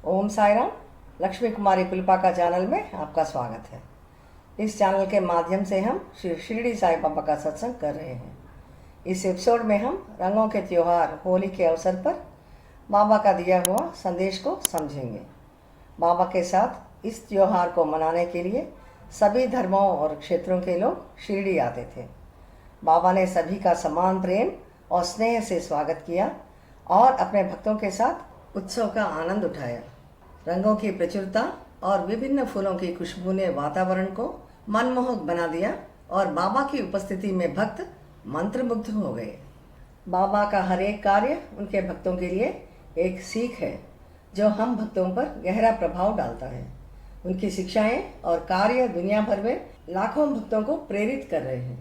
ओम साईराम। लक्ष्मी कुमारी पुलपा का चैनल में आपका स्वागत है। इस चैनल के माध्यम से हम श्री शिरडी साई बाबा का सत्संग कर रहे हैं। इस एपिसोड में हम रंगों के त्योहार होली के अवसर पर बाबा का दिया हुआ संदेश को समझेंगे। बाबा के साथ इस त्योहार को मनाने के लिए सभी धर्मों और क्षेत्रों के लोग शिरडी आते थे। बाबा ने सभी का समान प्रेम और स्नेह से स्वागत किया और अपने भक्तों के साथ उत्सव का आनंद उठाया। रंगों की प्रचुरता और विभिन्न फूलों की खुशबू ने वातावरण को मनमोहक बना दिया और बाबा की उपस्थिति में भक्त मंत्रमुग्ध हो गए। बाबा का हर एक कार्य उनके भक्तों के लिए एक सीख है जो हम भक्तों पर गहरा प्रभाव डालता है। उनकी शिक्षाएं और कार्य दुनिया भर में लाखों भक्तों को प्रेरित कर रहे हैं।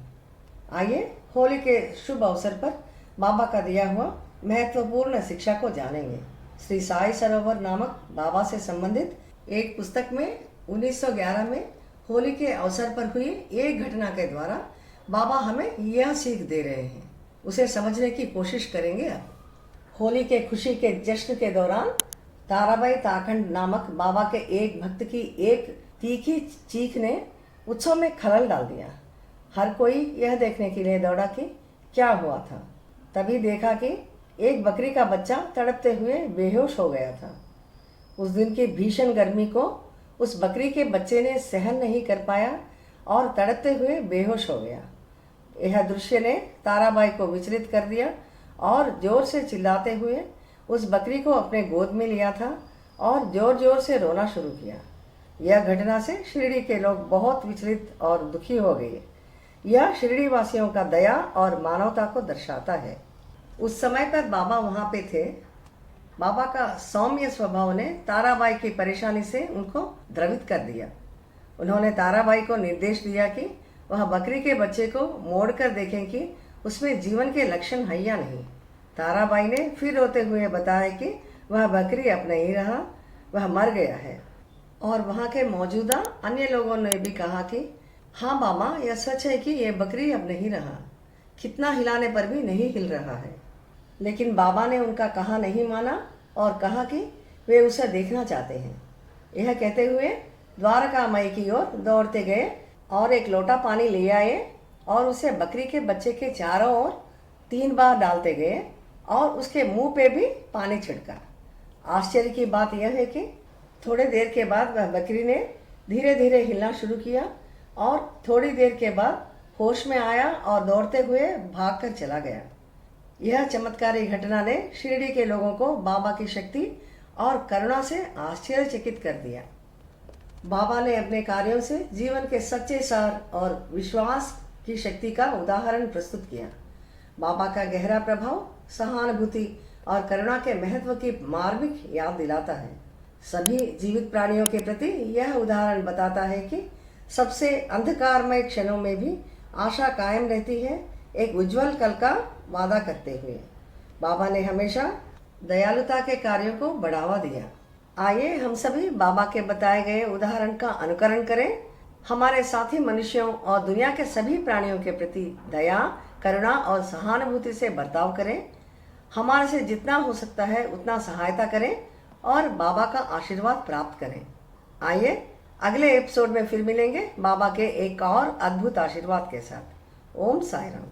आइए होली के शुभ अवसर पर बाबा का दिया हुआ महत्वपूर्ण शिक्षा को जानेंगे। श्री साई सरोवर नामक बाबा से संबंधित एक पुस्तक में 1911 में होली के अवसर पर हुई एक घटना के द्वारा बाबा हमें यह सीख दे रहे हैं। उसे समझने की कोशिश करेंगे। अब होली के खुशी के जश्न के दौरान ताराबाई ताखंड नामक बाबा के एक भक्त की एक तीखी चीख ने उत्सव में खलल डाल दिया। हर कोई यह देखने के लिए दौड़ा कि क्या हुआ था। तभी देखा कि एक बकरी का बच्चा तड़पते हुए बेहोश हो गया था। उस दिन की भीषण गर्मी को उस बकरी के बच्चे ने सहन नहीं कर पाया और तड़पते हुए बेहोश हो गया। यह दृश्य ने ताराबाई को विचलित कर दिया और जोर से चिल्लाते हुए उस बकरी को अपने गोद में लिया था और जोर जोर से रोना शुरू किया। यह घटना से शिरडी के लोग बहुत विचलित और दुखी हो गए। यह शिरडी वासियों का दया और मानवता को दर्शाता है। उस समय पर बाबा वहाँ पे थे। बाबा का सौम्य स्वभाव ने ताराबाई की परेशानी से उनको द्रवित कर दिया। उन्होंने ताराबाई को निर्देश दिया कि वह बकरी के बच्चे को मोड़कर देखें कि उसमें जीवन के लक्षण है या नहीं। ताराबाई ने फिर रोते हुए बताया कि वह बकरी अब नहीं रहा, वह मर गया है। और वहाँ के मौजूदा अन्य लोगों ने भी कहा कि हाँ बाबा, यह सच है कि यह बकरी अब नहीं रहा, कितना हिलाने पर भी नहीं हिल रहा है। लेकिन बाबा ने उनका कहा नहीं माना और कहा कि वे उसे देखना चाहते हैं। यह कहते हुए द्वारकामाई की ओर दौड़ते गए और एक लोटा पानी ले आए और उसे बकरी के बच्चे के चारों ओर 3 बार डालते गए और उसके मुंह पे भी पानी छिड़का। आश्चर्य की बात यह है कि थोड़े देर के बाद वह बकरी ने धीरे धीरे हिलना शुरू किया और थोड़ी देर के बाद होश में आया और दौड़ते हुए भागकर चला गया। यह चमत्कारी घटना ने शिरडी के लोगों को बाबा की शक्ति और करुणा से आश्चर्यचकित कर दिया। बाबा ने अपने कार्यों से जीवन के सच्चे सार और विश्वास की शक्ति का उदाहरण प्रस्तुत किया। बाबा का गहरा प्रभाव सहानुभूति और करुणा के महत्व की मार्मिक याद दिलाता है। सभी जीवित प्राणियों के प्रति यह उदाहरण बताता है कि सबसे अंधकारमय क्षणों में भी आशा कायम रहती है, एक उज्जवल कल का वादा करते हुए। बाबा ने हमेशा दयालुता के कार्यों को बढ़ावा दिया। आइए हम सभी बाबा के बताए गए उदाहरण का अनुकरण करें। हमारे साथी मनुष्यों और दुनिया के सभी प्राणियों के प्रति दया, करुणा और सहानुभूति से बर्ताव करें। हमारे से जितना हो सकता है उतना सहायता करें और बाबा का आशीर्वाद प्राप्त करें। आइए अगले एपिसोड में फिर मिलेंगे बाबा के एक और अद्भुत आशीर्वाद के साथ। ओम साईराम।